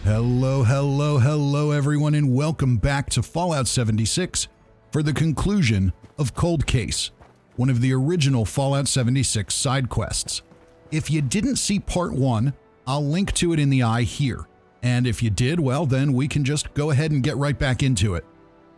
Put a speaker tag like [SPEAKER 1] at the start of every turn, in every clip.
[SPEAKER 1] Hello everyone, and welcome back to Fallout 76 for the conclusion of Cold Case, one of the original Fallout 76 side quests. If you didn't see part 1, I'll link to it in the eye here, and if you did, well then we can just go ahead and get right back into it.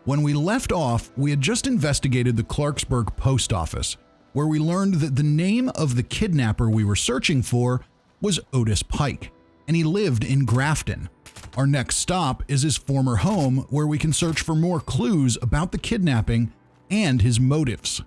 [SPEAKER 1] When we left off, we had just investigated the Clarksburg post office, where we learned that the name of the kidnapper we were searching for was Otis Pike, and he lived in Grafton. Our next stop is his former home, where we can search for more clues about the kidnapping and his motives.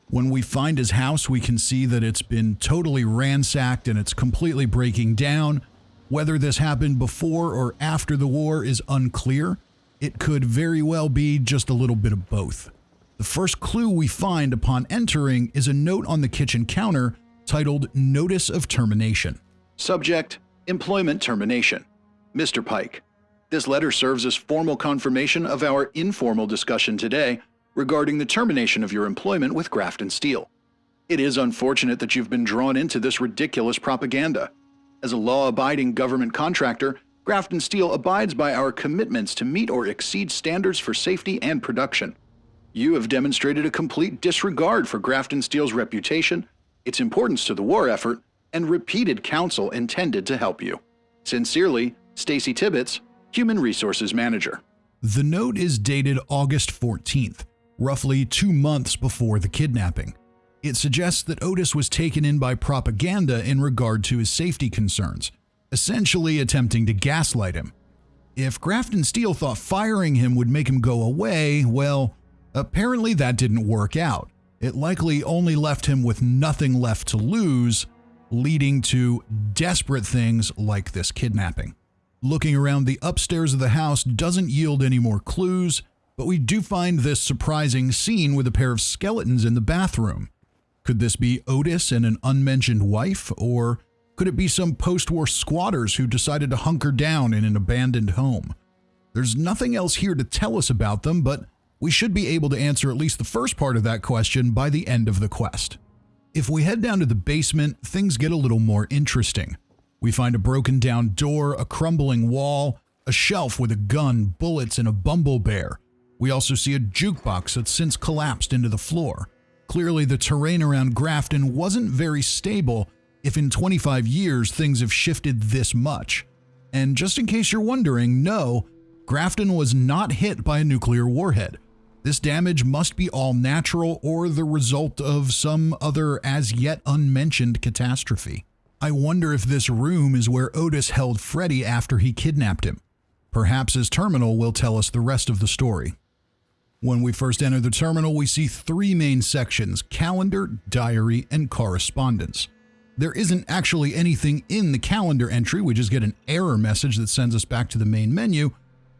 [SPEAKER 1] When we find his house, we can see that it's been totally ransacked and it's completely breaking down. Whether this happened before or after the war is unclear. It could very well be just a little bit of both. The first clue we find upon entering is a note on the kitchen counter titled Notice of Termination. Subject: Employment Termination. Mr. Pike, this letter serves as formal confirmation of our informal discussion today regarding the termination of your employment with Grafton Steel. It is unfortunate that you've been drawn into this ridiculous propaganda. As a law-abiding government contractor, Grafton Steel abides by our commitments to meet or exceed standards for safety and production. You have demonstrated a complete disregard for Grafton Steel's reputation, its importance to the war effort, and repeated counsel intended to help you. Sincerely, Stacy Tibbetts, Human Resources Manager. The note is dated August 14th, roughly 2 months before the kidnapping. It suggests that Otis was taken in by propaganda in regard to his safety concerns, essentially attempting to gaslight him. If Grafton Steel thought firing him would make him go away, well, apparently that didn't work out. It likely only left him with nothing left to lose, leading to desperate things like this kidnapping. Looking around, the upstairs of the house doesn't yield any more clues, but we do find this surprising scene with a pair of skeletons in the bathroom. Could this be Otis and an unmentioned wife, or could it be some post-war squatters who decided to hunker down in an abandoned home? There's nothing else here to tell us about them, but we should be able to answer at least the first part of that question by the end of the quest. If we head down to the basement, things get a little more interesting. We find a broken down door, a crumbling wall, a shelf with a gun, bullets, and a bumble bear. We also see a jukebox that's since collapsed into the floor. Clearly, the terrain around Grafton wasn't very stable if in 25 years things have shifted this much. And just in case you're wondering, no, Grafton was not hit by a nuclear warhead. This damage must be all natural or the result of some other as yet unmentioned catastrophe. I wonder if this room is where Otis held Freddy after he kidnapped him. Perhaps his terminal will tell us the rest of the story. When we first enter the terminal, we see 3 main sections: calendar, diary, and correspondence. There isn't actually anything in the calendar entry, we just get an error message that sends us back to the main menu,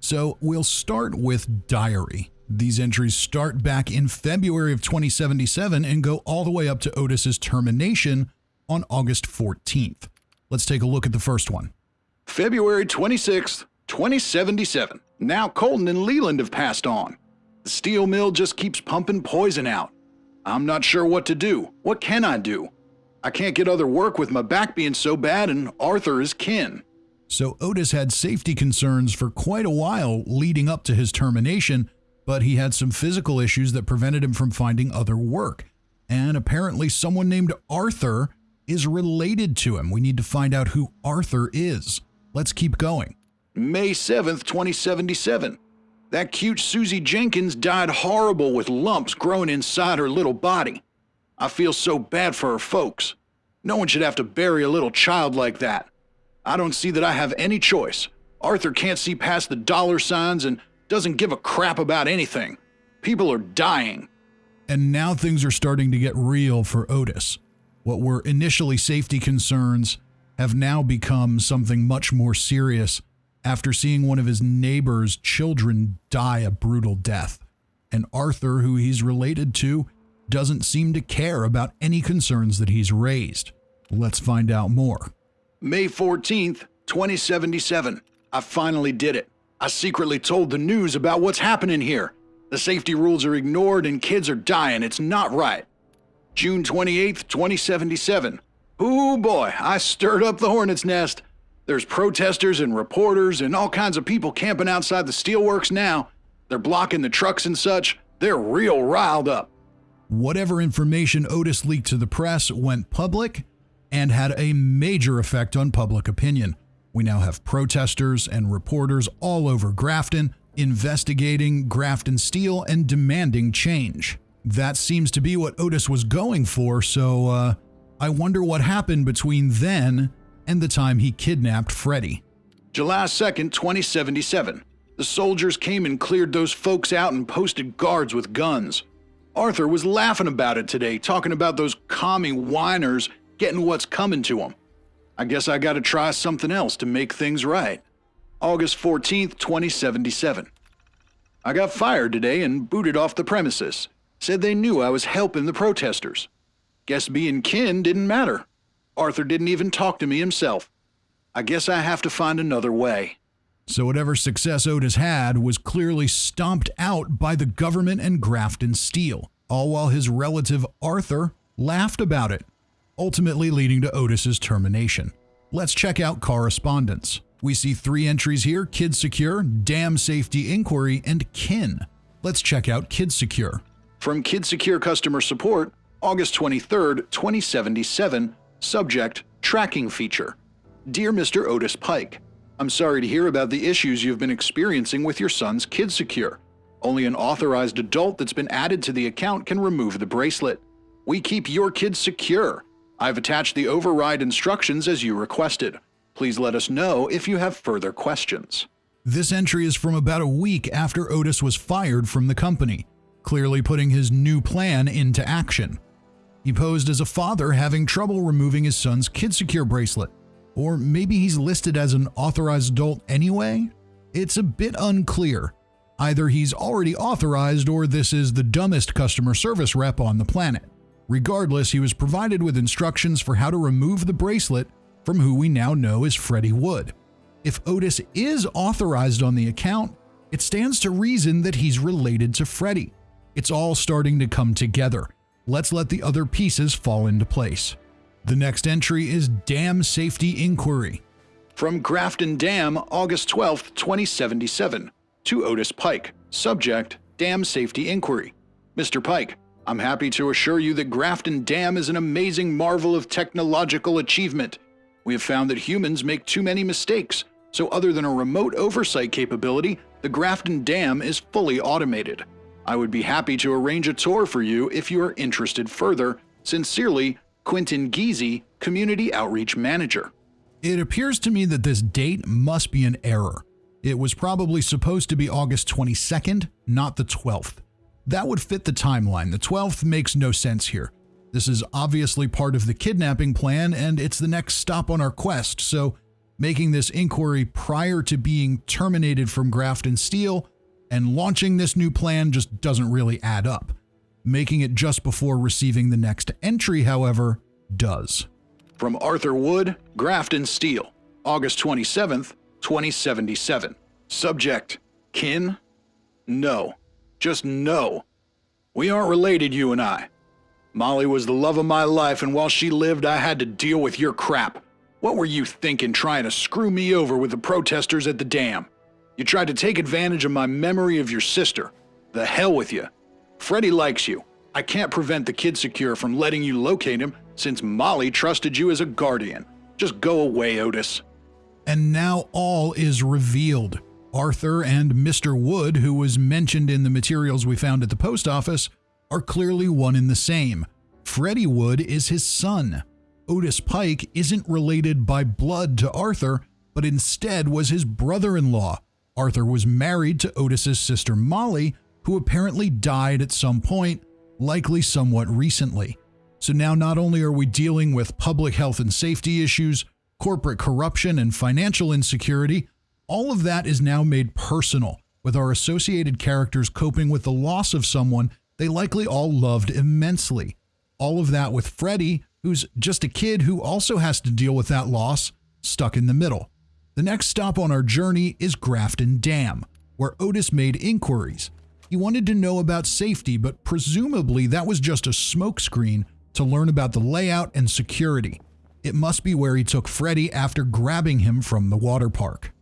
[SPEAKER 1] so we'll start with diary. These entries start back in February of 2077 and go all the way up to Otis's termination on August 14th. Let's take a look at the first one. February 26th, 2077. Now Colton and Leland have passed on. The steel mill just keeps pumping poison out. I'm not sure what to do. What can I do? I can't get other work with my back being so bad, and Arthur is kin. So Otis had safety concerns for quite a while leading up to his termination, but he had some physical issues that prevented him from finding other work. And apparently someone named Arthur is related to him. We need to find out who Arthur is. Let's keep going. May 7th, 2077. That cute Susie Jenkins died horrible with lumps growing inside her little body. I feel so bad for her folks. No one should have to bury a little child like that. I don't see that I have any choice. Arthur can't see past the dollar signs and doesn't give a crap about anything. People are dying. And now things are starting to get real for Otis. What were initially safety concerns have now become something much more serious after seeing one of his neighbor's children die a brutal death. And Arthur, who he's related to, doesn't seem to care about any concerns that he's raised. Let's find out more. May 14th, 2077. I finally did it. I secretly told the news about what's happening here. The safety rules are ignored and kids are dying. It's not right. June 28th, 2077. Ooh boy, I stirred up the hornet's nest.
[SPEAKER 2] There's protesters and reporters and all kinds of people camping outside the steelworks now. They're blocking the trucks and such. They're real riled up.
[SPEAKER 1] Whatever information Otis leaked to the press went public and had a major effect on public opinion. We now have protesters and reporters all over Grafton investigating Grafton Steel and demanding change. That seems to be what Otis was going for, so I wonder what happened between then and the time he kidnapped Freddy.
[SPEAKER 2] July 2nd, 2077. The soldiers came and cleared those folks out and posted guards with guns. Arthur was laughing about it today, talking about those commie whiners getting what's coming to them. I guess I gotta try something else to make things right. August 14th, 2077. I got fired today and booted off the premises. Said they knew I was helping the protesters. Guess being kin didn't matter. Arthur didn't even talk to me himself. I guess I have to find another way.
[SPEAKER 1] So whatever success Otis had was clearly stomped out by the government and Grafton Steel, all while his relative Arthur laughed about it, ultimately leading to Otis's termination. Let's check out correspondence. We see 3 entries here: Kid Secure, Dam Safety Inquiry, and Kin. Let's check out Kid Secure.
[SPEAKER 2] From Kid Secure Customer Support, August 23rd, 2077, subject, Tracking Feature. Dear Mr. Otis Pike, I'm sorry to hear about the issues you've been experiencing with your son's Kid Secure. Only an authorized adult that's been added to the account can remove the bracelet. We keep your kid secure. I've attached the override instructions as you requested. Please let us know if you have further questions.
[SPEAKER 1] This entry is from about a week after Otis was fired from the company, clearly putting his new plan into action. He posed as a father having trouble removing his son's Kid Secure bracelet. Or maybe he's listed as an authorized adult anyway? It's a bit unclear. Either he's already authorized or this is the dumbest customer service rep on the planet. Regardless, he was provided with instructions for how to remove the bracelet from who we now know as Freddy Wood. If Otis is authorized on the account, it stands to reason that he's related to Freddy. It's all starting to come together. Let's let the other pieces fall into place. The next entry is Dam Safety Inquiry.
[SPEAKER 2] From Grafton Dam, August 12th, 2077, to Otis Pike, subject, Dam Safety Inquiry. Mr. Pike, I'm happy to assure you that Grafton Dam is an amazing marvel of technological achievement. We have found that humans make too many mistakes, so other than a remote oversight capability, the Grafton Dam is fully automated. I would be happy to arrange a tour for you if you are interested further. Sincerely, Quentin Geezy, Community Outreach Manager.
[SPEAKER 1] It appears to me that this date must be an error. It was probably supposed to be August 22nd, not the 12th. That would fit the timeline. The 12th makes no sense here. This is obviously part of the kidnapping plan, and it's the next stop on our quest, so making this inquiry prior to being terminated from Grafton Steel and launching this new plan just doesn't really add up. Making it just before receiving the next entry, however, does.
[SPEAKER 2] From Arthur Wood, Grafton Steel, August 27th, 2077. Subject, kin? No. Just no. We aren't related, you and I. Molly was the love of my life, and while she lived, I had to deal with your crap. What were you thinking trying to screw me over with the protesters at the dam? You tried to take advantage of my memory of your sister. The hell with you. Freddy likes you. I can't prevent the Kid Secure from letting you locate him since Molly trusted you as a guardian. Just go away, Otis.
[SPEAKER 1] And now all is revealed. Arthur and Mr. Wood, who was mentioned in the materials we found at the post office, are clearly one and the same. Freddy Wood is his son. Otis Pike isn't related by blood to Arthur, but instead was his brother-in-law. Arthur was married to Otis's sister Molly, who apparently died at some point, likely somewhat recently. So now not only are we dealing with public health and safety issues, corporate corruption, and financial insecurity, all of that is now made personal, with our associated characters coping with the loss of someone they likely all loved immensely. All of that with Freddy, who's just a kid who also has to deal with that loss, stuck in the middle. The next stop on our journey is Grafton Dam, where Otis made inquiries. He wanted to know about safety, but presumably that was just a smokescreen to learn about the layout and security. It must be where he took Freddy after grabbing him from the water park.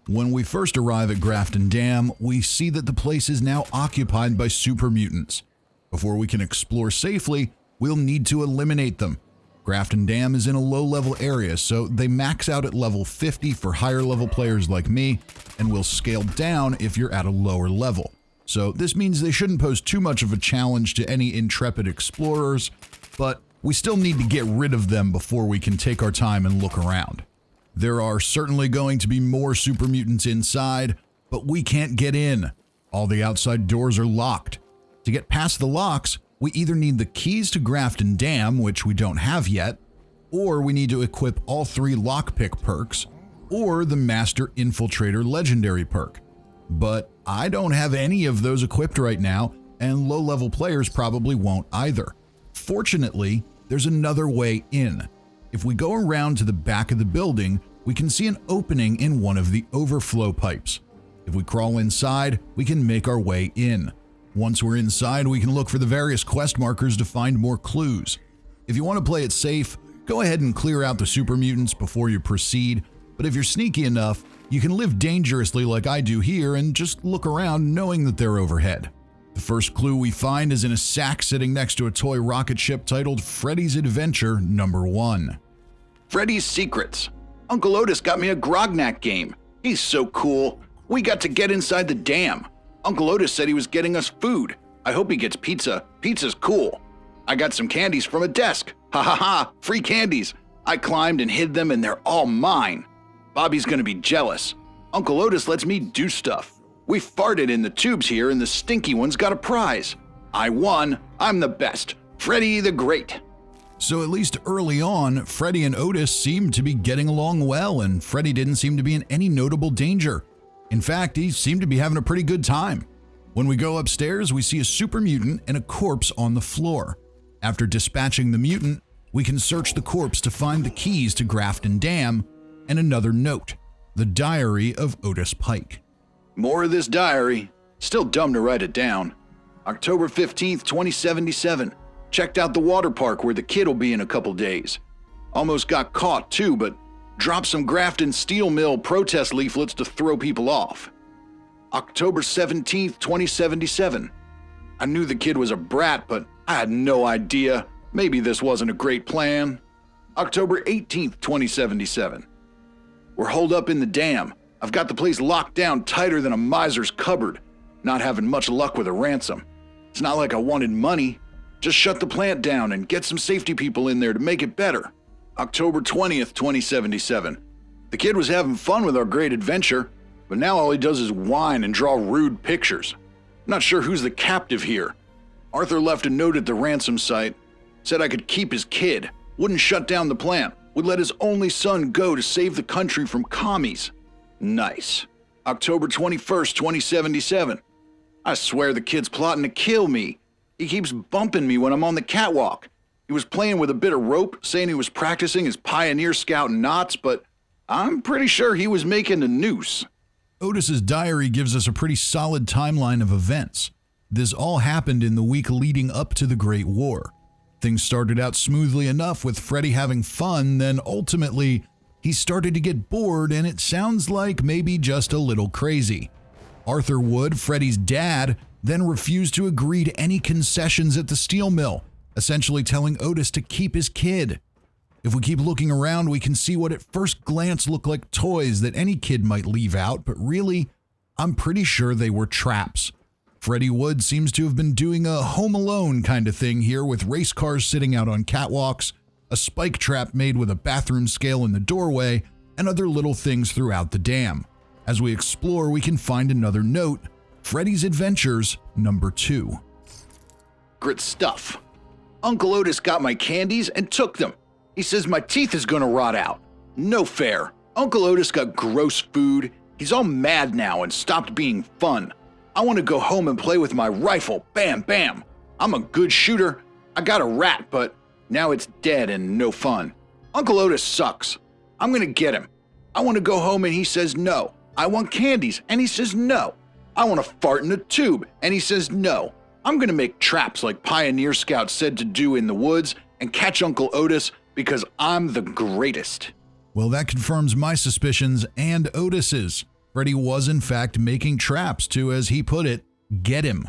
[SPEAKER 1] When we first arrive at Grafton Dam, we see that the place is now occupied by super mutants. Before we can explore safely, we'll need to eliminate them. Grafton Dam is in a low-level area, so they max out at level 50 for higher-level players like me, and will scale down if you're at a lower level. So this means they shouldn't pose too much of a challenge to any intrepid explorers, but we still need to get rid of them before we can take our time and look around. There are certainly going to be more super mutants inside, but we can't get in. All the outside doors are locked. To get past the locks, we either need the keys to Grafton Dam, which we don't have yet, or we need to equip all 3 lockpick perks, or the Master Infiltrator legendary perk. But I don't have any of those equipped right now, and low-level players probably won't either. Fortunately, there's another way in. If we go around to the back of the building, we can see an opening in one of the overflow pipes. If we crawl inside, we can make our way in. Once we're inside, we can look for the various quest markers to find more clues. If you want to play it safe, go ahead and clear out the super mutants before you proceed, but if you're sneaky enough, you can live dangerously like I do here and just look around knowing that they're overhead. The first clue we find is in a sack sitting next to a toy rocket ship titled Freddy's Adventure Number 1.
[SPEAKER 2] Freddys Secrets. Uncle Otis got me a Grognak game. He's so cool. We got to get inside the dam. Uncle Otis said he was getting us food. I hope he gets pizza. Pizza's cool. I got some candies from a desk. Ha ha ha, free candies. I climbed and hid them and they're all mine. Bobby's gonna be jealous. Uncle Otis lets me do stuff. We farted in the tubes here and the stinky ones got a prize. I won. I'm the best. Freddy the Great.
[SPEAKER 1] So at least early on, Freddy and Otis seemed to be getting along well, and Freddy didn't seem to be in any notable danger. In fact, he seemed to be having a pretty good time. When we go upstairs, we see a super mutant and a corpse on the floor. After dispatching the mutant, we can search the corpse to find the keys to Grafton Dam and another note, the diary of Otis Pike.
[SPEAKER 2] More of this diary. Still dumb to write it down. October 15th, 2077. Checked out the water park where the kid will be in a couple days. Almost got caught too, but dropped some Grafton Steel Mill protest leaflets to throw people off. October 17th, 2077. I knew the kid was a brat, but I had no idea. Maybe this wasn't a great plan. October 18th, 2077. We're holed up in the dam. I've got the place locked down tighter than a miser's cupboard. Not having much luck with a ransom. It's not like I wanted money. Just shut the plant down and get some safety people in there to make it better. October 20th, 2077. The kid was having fun with our great adventure, but now all he does is whine and draw rude pictures. Not sure who's the captive here. Arthur left a note at the ransom site. Said I could keep his kid. Wouldn't shut down the plant. Would let his only son go to save the country from commies. Nice. October 21st, 2077. I swear the kid's plotting to kill me. He keeps bumping me when I'm on the catwalk. He was playing with a bit of rope, saying he was practicing his Pioneer Scout knots, but I'm pretty sure he was making a noose.
[SPEAKER 1] Otis's diary gives us a pretty solid timeline of events. This all happened in the week leading up to the Great War. Things started out smoothly enough with Freddy having fun, then ultimately he started to get bored and it sounds like maybe just a little crazy. Arthur Wood, Freddy's dad, then refused to agree to any concessions at the steel mill, essentially telling Otis to keep his kid. If we keep looking around, we can see what at first glance look like toys that any kid might leave out, but really, I'm pretty sure they were traps. Freddy Wood seems to have been doing a Home Alone kind of thing here with race cars sitting out on catwalks, a spike trap made with a bathroom scale in the doorway, and other little things throughout the dam. As we explore, we can find another note, Freddy's Adventures Number 2.
[SPEAKER 2] Grit stuff. Uncle Otis got my candies and took them. He says my teeth is gonna rot out. No fair. Uncle Otis got gross food. He's all mad now and stopped being fun. I want to go home and play with my rifle. Bam, bam. I'm a good shooter. I got a rat, but now it's dead and no fun. Uncle Otis sucks. I'm gonna get him. I want to go home and he says no. I want candies and he says no. I want to fart in a tube and he says no. I'm gonna make traps like Pioneer Scout said to do in the woods and catch Uncle Otis, because I'm the greatest.
[SPEAKER 1] Well, that confirms my suspicions and Otis's. Freddy was in fact making traps to, as he put it, get him.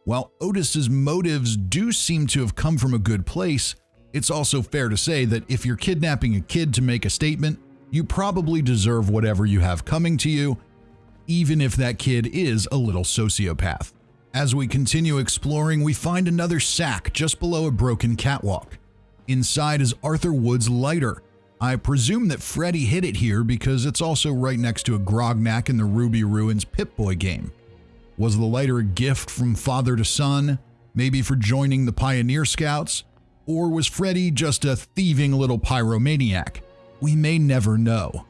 [SPEAKER 1] While Otis's motives do seem to have come from a good place, it's also fair to say that if you're kidnapping a kid to make a statement, you probably deserve whatever you have coming to you, even if that kid is a little sociopath. As we continue exploring, we find another sack just below a broken catwalk. Inside is Arthur Wood's lighter. I presume that Freddy hid it here because it's also right next to a grognack in the Ruby Ruins Pip-Boy game. Was the lighter a gift from father to son, maybe for joining the Pioneer Scouts? Or was Freddy just a thieving little pyromaniac? We may never know.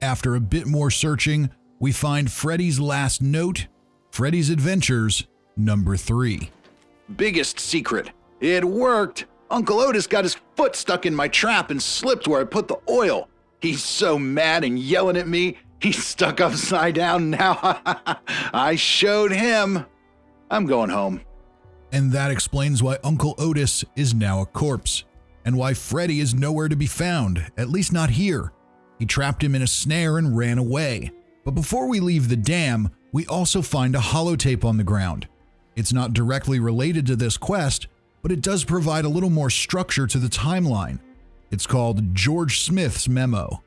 [SPEAKER 1] After a bit more searching, we find Freddy's last note, Freddy's Adventures, number 3.
[SPEAKER 2] Biggest secret. It worked. Uncle Otis got his foot stuck in my trap and slipped where I put the oil. He's so mad and yelling at me, he's stuck upside down now. I showed him. I'm going home.
[SPEAKER 1] And that explains why Uncle Otis is now a corpse, and why Freddy is nowhere to be found, at least not here. He trapped him in a snare and ran away. But before we leave the dam, we also find a holotape on the ground. It's not directly related to this quest, but it does provide a little more structure to the timeline. It's called George Smith's Memo.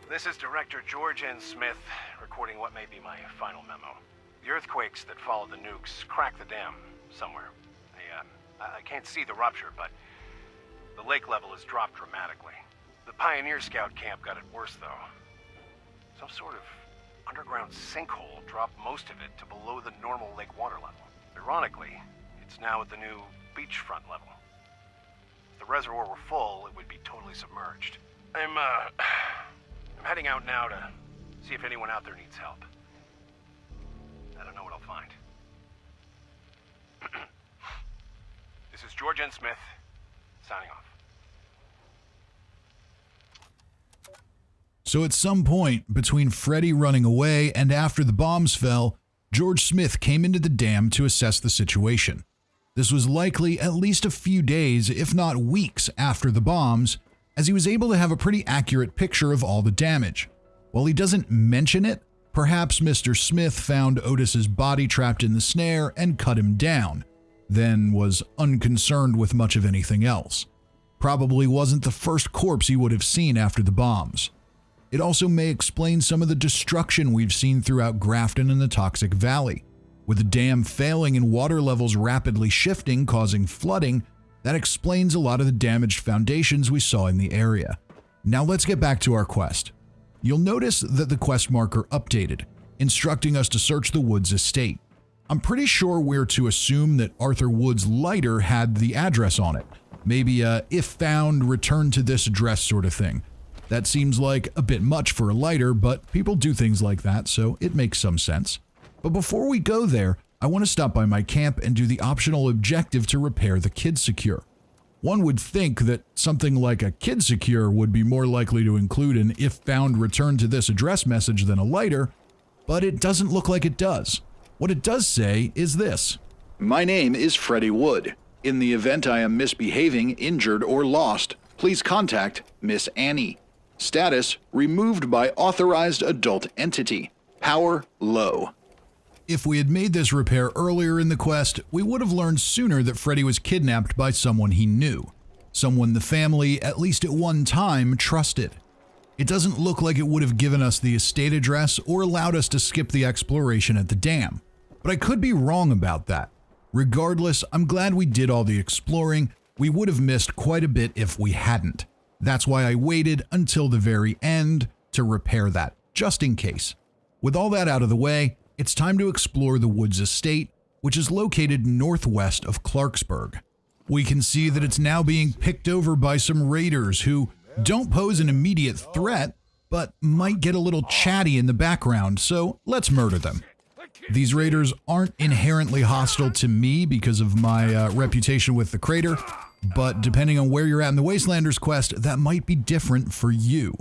[SPEAKER 3] This is Director George N. Smith, recording what may be my final memo. The earthquakes that followed the nukes cracked the dam somewhere. I can't see the rupture, but the lake level has dropped dramatically. The Pioneer Scout camp got it worse, though. Some sort of underground sinkhole dropped most of it to below the normal lake water level. Ironically, it's now at the new beachfront level. If the reservoir were full, it would be totally submerged. I'm heading out now to see if anyone out there needs help. I don't know what I'll find. This is George N. Smith, signing off.
[SPEAKER 1] So at some point between Freddy running away and after the bombs fell, George Smith came into the dam to assess the situation. This was likely at least a few days, if not weeks, after the bombs, as he was able to have a pretty accurate picture of all the damage. While he doesn't mention it, perhaps Mr. Smith found Otis's body trapped in the snare and cut him down, then was unconcerned with much of anything else. Probably wasn't the first corpse he would have seen after the bombs. It also may explain some of the destruction we've seen throughout Grafton and the Toxic Valley. With the dam failing and water levels rapidly shifting, causing flooding, that explains a lot of the damaged foundations we saw in the area. Now let's get back to our quest. You'll notice that the quest marker updated, instructing us to search the Woods estate. I'm pretty sure we're to assume that Arthur Wood's lighter had the address on it. Maybe a if found, return to this address sort of thing. That seems like a bit much for a lighter, but people do things like that, so it makes some sense. But before we go there, I want to stop by my camp and do the optional objective to repair the Kid Secure. One would think that something like a Kid Secure would be more likely to include an if found return to this address message than a lighter, but it doesn't look like it does. What it does say is this.
[SPEAKER 2] My name is Freddy Wood. In the event I am misbehaving, injured, or lost, please contact Miss Annie. Status, removed by authorized adult entity. Power, low.
[SPEAKER 1] If we had made this repair earlier in the quest, we would have learned sooner that Freddy was kidnapped by someone he knew. Someone the family, at least at one time, trusted. It doesn't look like it would have given us the estate address or allowed us to skip the exploration at the dam. But I could be wrong about that. Regardless, I'm glad we did all the exploring. We would have missed quite a bit if we hadn't. That's why I waited until the very end to repair that, just in case. With all that out of the way, it's time to explore the Woods estate, which is located northwest of Clarksburg. We can see that it's now being picked over by some raiders who don't pose an immediate threat, but might get a little chatty in the background, so let's murder them. These raiders aren't inherently hostile to me because of my reputation with the crater, but depending on where you're at in the Wastelanders quest, that might be different for you.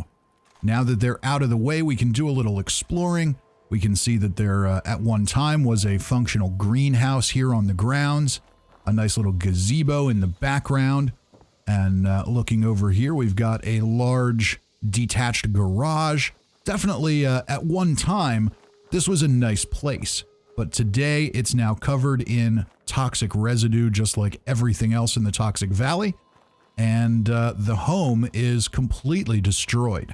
[SPEAKER 1] Now that they're out of the way, we can do a little exploring. We can see that there at one time was a functional greenhouse here on the grounds, a nice little gazebo in the background, And looking over here, we've got a large detached garage. Definitely at one time, this was a nice place. But today, it's now covered in toxic residue, just like everything else in the Toxic Valley. And the home is completely destroyed.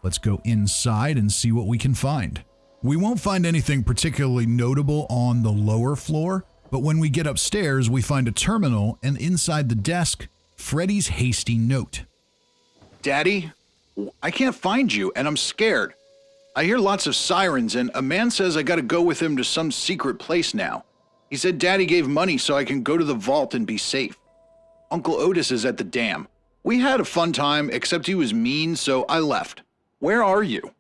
[SPEAKER 1] Let's go inside and see what we can find. We won't find anything particularly notable on the lower floor, but when we get upstairs, we find a terminal, and inside the desk, Freddy's hasty note.
[SPEAKER 2] Daddy, I can't find you, and I'm scared. I hear lots of sirens, and a man says I gotta go with him to some secret place now. He said Daddy gave money so I can go to the vault and be safe. Uncle Otis is at the dam. We had a fun time, except he was mean, so I left. Where are you?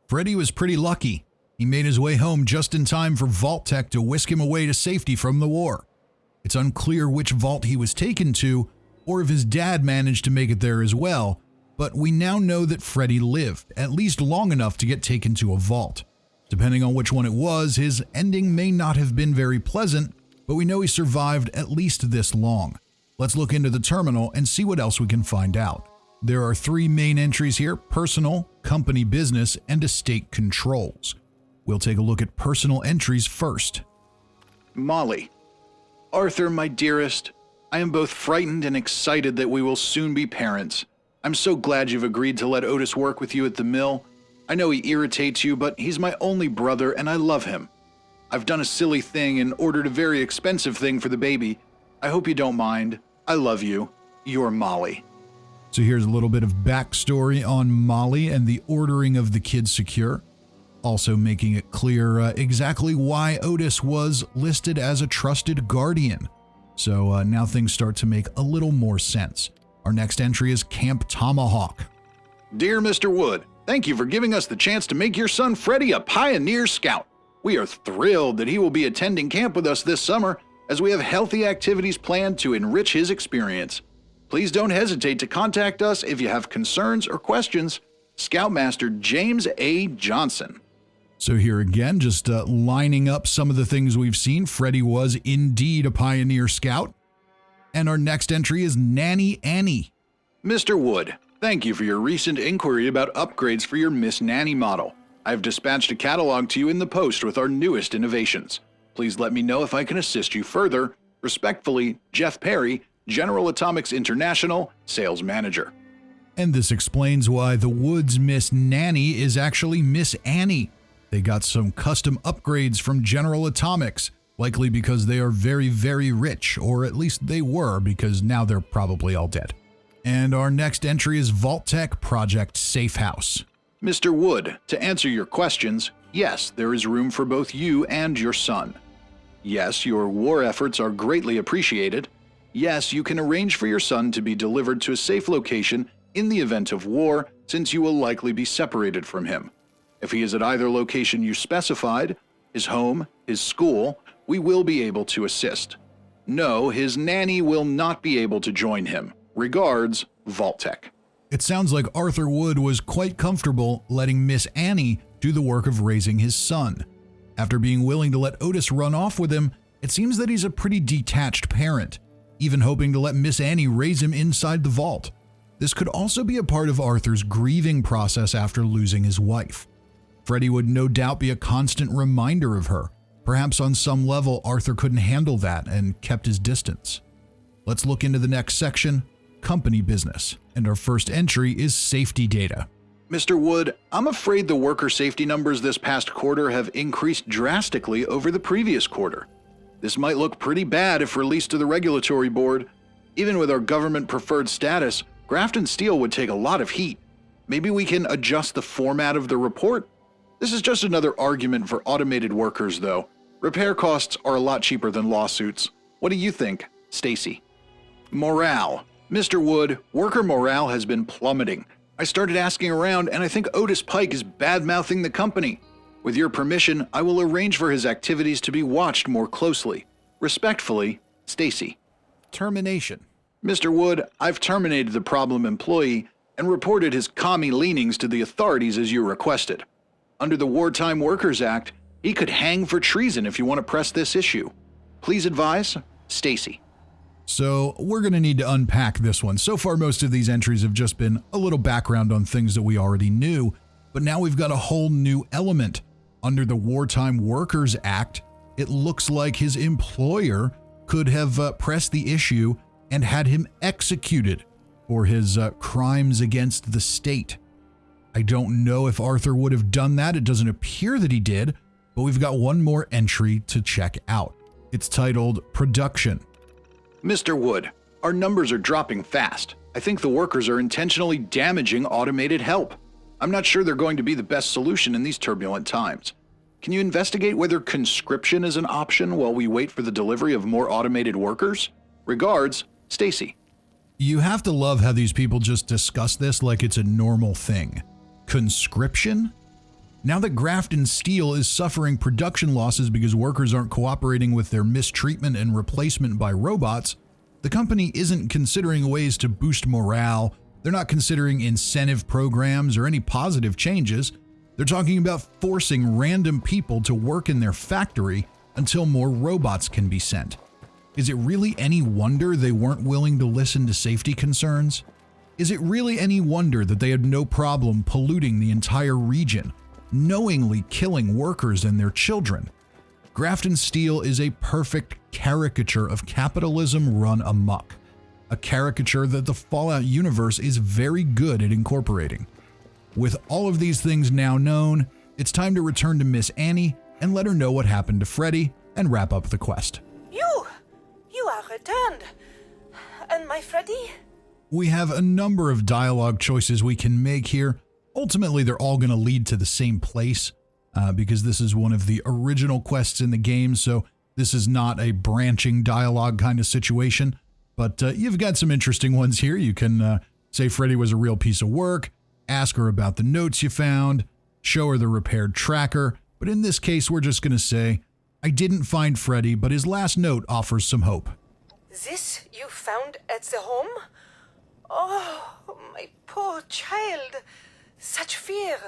[SPEAKER 1] Freddy was pretty lucky. He made his way home just in time for VaultTec to whisk him away to safety from the war. It's unclear which vault he was taken to, or if his dad managed to make it there as well, but we now know that Freddy lived, at least long enough to get taken to a vault. Depending on which one it was, his ending may not have been very pleasant, but we know he survived at least this long. Let's look into the terminal and see what else we can find out. There are 3 main entries here: personal, company business, and estate controls. We'll take a look at personal entries first.
[SPEAKER 2] Molly. Arthur, my dearest, I am both frightened and excited that we will soon be parents. I'm so glad you've agreed to let Otis work with you at the mill. I know he irritates you, but he's my only brother and I love him. I've done a silly thing and ordered a very expensive thing for the baby. I hope you don't mind. I love you. You're Molly.
[SPEAKER 1] So here's a little bit of backstory on Molly and the ordering of the kid secure. Also making it clear exactly why Otis was listed as a trusted guardian. So now things start to make a little more sense. Our next entry is Camp Tomahawk.
[SPEAKER 2] Dear Mr. Wood, thank you for giving us the chance to make your son Freddy a pioneer scout. We are thrilled that he will be attending camp with us this summer, as we have healthy activities planned to enrich his experience. Please don't hesitate to contact us if you have concerns or questions. Scoutmaster James A. Johnson.
[SPEAKER 1] So here again, just lining up some of the things we've seen. Freddy was indeed a pioneer scout. And our next entry is Nanny Annie.
[SPEAKER 2] Mr. Wood, thank you for your recent inquiry about upgrades for your Miss Nanny model. I've dispatched a catalog to you in the post with our newest innovations. Please let me know if I can assist you further. Respectfully, Jeff Perry, General Atomics International, Sales Manager.
[SPEAKER 1] And this explains why the Woods' Miss Nanny is actually Miss Annie. They got some custom upgrades from General Atomics, likely because they are very, very rich, or at least they were, because now they're probably all dead. And our next entry is VaultTec Project Safe House.
[SPEAKER 2] Mr. Wood, to answer your questions, yes, there is room for both you and your son. Yes, your war efforts are greatly appreciated. Yes, you can arrange for your son to be delivered to a safe location in the event of war, since you will likely be separated from him. If he is at either location you specified, his home, his school, we will be able to assist. No, his nanny will not be able to join him. Regards, VaultTec.
[SPEAKER 1] It sounds like Arthur Wood was quite comfortable letting Miss Annie do the work of raising his son. After being willing to let Otis run off with him, it seems that he's a pretty detached parent, even hoping to let Miss Annie raise him inside the vault. This could also be a part of Arthur's grieving process after losing his wife. Freddy would no doubt be a constant reminder of her. Perhaps on some level, Arthur couldn't handle that and kept his distance. Let's look into the next section, company business, and our first entry is safety data.
[SPEAKER 2] Mr. Wood, I'm afraid the worker safety numbers this past quarter have increased drastically over the previous quarter. This might look pretty bad if released to the regulatory board. Even with our government-preferred status, Grafton Steel would take a lot of heat. Maybe we can adjust the format of the report? This is just another argument for automated workers, though. Repair costs are a lot cheaper than lawsuits. What do you think, Stacy? Morale. Mr. Wood, worker morale has been plummeting. I started asking around, and I think Otis Pike is bad-mouthing the company. With your permission, I will arrange for his activities to be watched more closely. Respectfully, Stacy.
[SPEAKER 1] Termination.
[SPEAKER 2] Mr. Wood, I've terminated the problem employee and reported his commie leanings to the authorities as you requested. Under the Wartime Workers Act, he could hang for treason if you want to press this issue. Please advise, Stacy.
[SPEAKER 1] So we're going to need to unpack this one. So far, most of these entries have just been a little background on things that we already knew, but now we've got a whole new element. Under the Wartime Workers Act, it looks like his employer could have pressed the issue and had him executed for his crimes against the state. I don't know if Arthur would have done that. It doesn't appear that he did, but we've got one more entry to check out. It's titled Production.
[SPEAKER 2] Mr. Wood, our numbers are dropping fast. I think the workers are intentionally damaging automated help. I'm not sure they're going to be the best solution in these turbulent times. Can you investigate whether conscription is an option while we wait for the delivery of more automated workers? Regards, Stacy.
[SPEAKER 1] You have to love how these people just discuss this like it's a normal thing. Conscription? Now that Grafton Steel is suffering production losses because workers aren't cooperating with their mistreatment and replacement by robots, the company isn't considering ways to boost morale. They're not considering incentive programs or any positive changes. They're talking about forcing random people to work in their factory until more robots can be sent. Is it really any wonder they weren't willing to listen to safety concerns? Is it really any wonder that they had no problem polluting the entire region, knowingly killing workers and their children? Grafton Steel is a perfect caricature of capitalism run amok, a caricature that the Fallout universe is very good at incorporating. With all of these things now known, it's time to return to Miss Annie and let her know what happened to Freddy and wrap up the quest.
[SPEAKER 4] You are returned. And my Freddy?
[SPEAKER 1] We have a number of dialogue choices we can make here. Ultimately, they're all going to lead to the same place because this is one of the original quests in the game, so this is not a branching dialogue kind of situation. But you've got some interesting ones here. You can say Freddy was a real piece of work, ask her about the notes you found, show her the repaired tracker, but in this case, we're just going to say, I didn't find Freddy, but his last note offers some hope.
[SPEAKER 4] This you found at the home? Oh, my poor child. Such fear.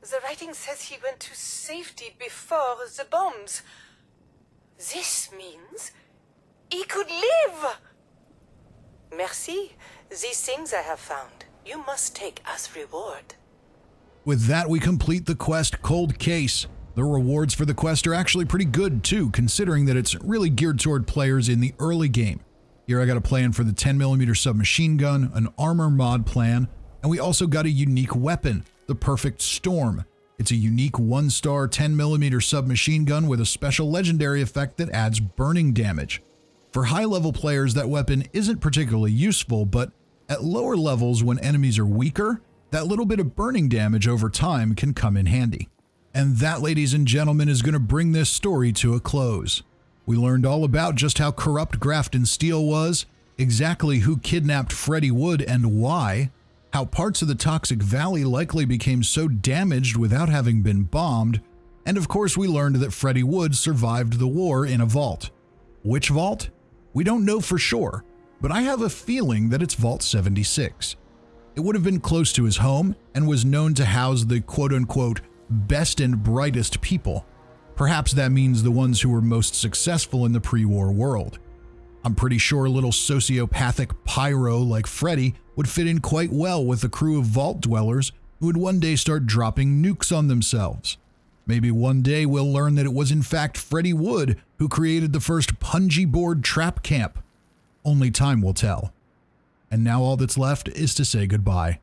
[SPEAKER 4] The writing says he went to safety before the bombs. This means he could live. Merci. These things I have found, you must take as reward.
[SPEAKER 1] With that, we complete the quest Cold Case. The rewards for the quest are actually pretty good too, considering that it's really geared toward players in the early game. Here I got a plan for the 10mm submachine gun, an armor mod plan, and we also got a unique weapon, the Perfect Storm. It's a unique 1-star 10mm submachine gun with a special legendary effect that adds burning damage. For high-level players, that weapon isn't particularly useful, but at lower levels when enemies are weaker, that little bit of burning damage over time can come in handy. And that, ladies and gentlemen, is going to bring this story to a close. We learned all about just how corrupt Grafton Steel was, exactly who kidnapped Freddy Wood and why, how parts of the Toxic Valley likely became so damaged without having been bombed, and of course we learned that Freddy Wood survived the war in a vault. Which vault? We don't know for sure, but I have a feeling that it's Vault 76. It would have been close to his home and was known to house the quote-unquote best and brightest people. Perhaps that means the ones who were most successful in the pre-war world. I'm pretty sure a little sociopathic pyro like Freddy would fit in quite well with the crew of vault dwellers who would one day start dropping nukes on themselves. Maybe one day we'll learn that it was in fact Freddy Wood who created the first punji board trap camp. Only time will tell. And now all that's left is to say goodbye.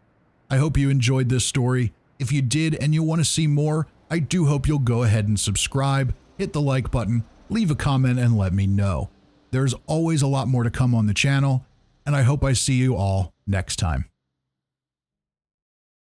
[SPEAKER 1] I hope you enjoyed this story. If you did and you want to see more, I do hope you'll go ahead and subscribe, hit the like button, leave a comment, and let me know. There's always a lot more to come on the channel, and I hope I see you all next time.